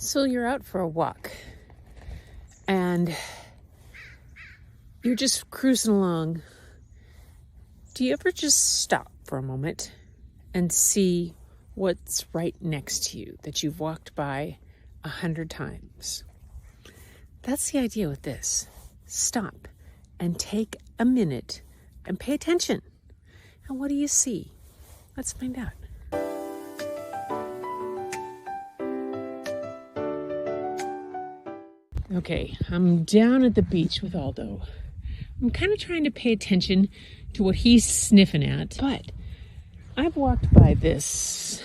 So you're out for a walk and you're just cruising along. Do you ever just stop for a moment and see what's right next to you that you've walked by 100 times? That's the idea with this. Stop and take a minute and pay attention. And what do you see? Let's find out. Okay, I'm down at the beach with Aldo. I'm kind of trying to pay attention to what he's sniffing at, but I've walked by this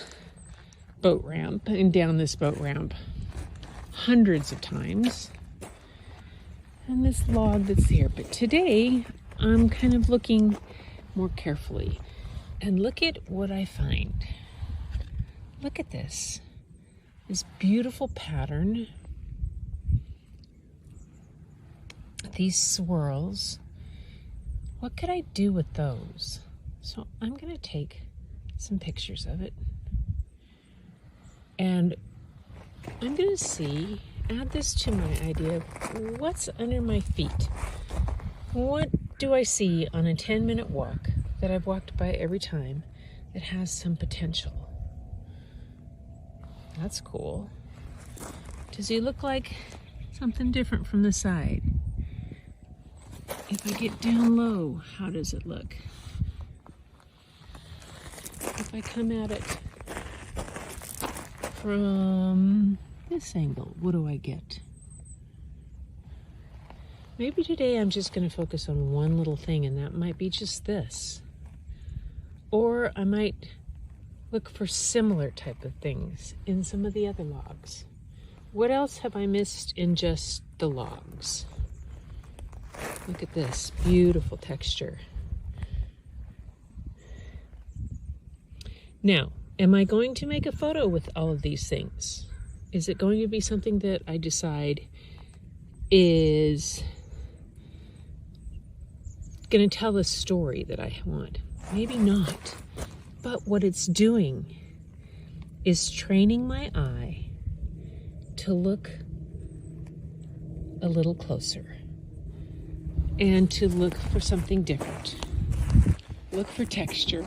boat ramp and down this boat ramp hundreds of times, and this log that's here. But today, I'm kind of looking more carefully, and look at what I find. Look at this beautiful pattern. These swirls, what could I do with those? So I'm going to take some pictures of it and I'm going to add this to my idea of what's under my feet. What do I see on a 10-minute walk that I've walked by every time that has some potential? That's cool. Does he look like something different from the side? If I get down low, how does it look? If I come at it from this angle, what do I get? Maybe today I'm just going to focus on one little thing, and that might be just this. Or I might look for similar type of things in some of the other logs. What else have I missed in just the logs? Look at this beautiful texture. Now, am I going to make a photo with all of these things? Is it going to be something that I decide is going to tell a story that I want? Maybe not. But what it's doing is training my eye to look a little closer. And to look for something different. Look for texture,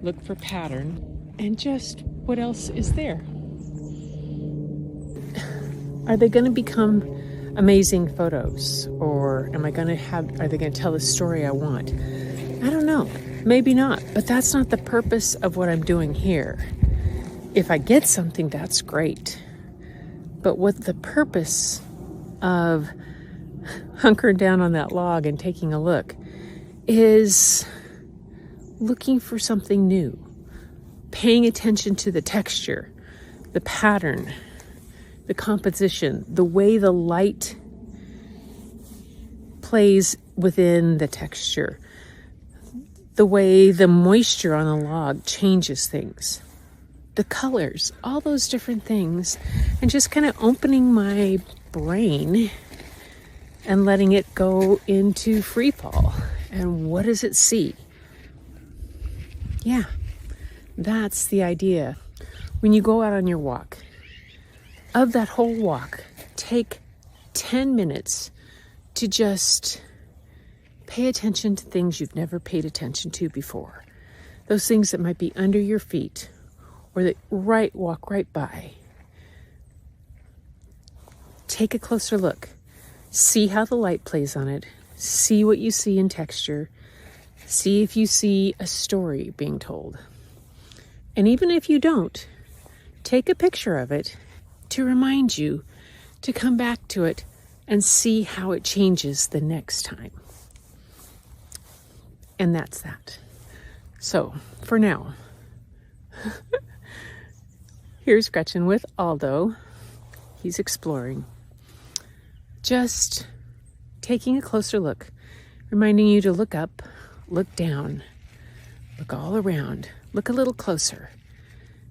look for pattern, and just what else is there. Are they going to become amazing photos? Or are they going to tell the story I want? I don't know, maybe not, but that's not the purpose of what I'm doing here. If I get something, that's great. But what the purpose of hunkering down on that log and taking a look is looking for something new, paying attention to the texture, the pattern, the composition, the way the light plays within the texture, the way the moisture on the log changes things, the colors, all those different things, and just kind of opening my brain and letting it go into free fall. And what does it see? Yeah, that's the idea. When you go out on your walk, of that whole walk, take 10 minutes to just pay attention to things you've never paid attention to before. Those things that might be under your feet or that walk right by. Take a closer look. See how the light plays on it. See what you see in texture. See if you see a story being told. And even if you don't, take a picture of it to remind you to come back to it and see how it changes the next time. And that's that. So, for now, here's Gretchen with Aldo. He's exploring. Just taking a closer look, reminding you to look up, look down, look all around, look a little closer,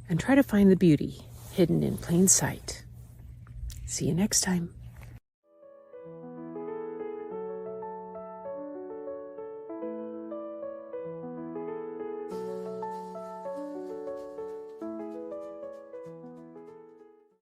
and try to find the beauty hidden in plain sight. See you next time.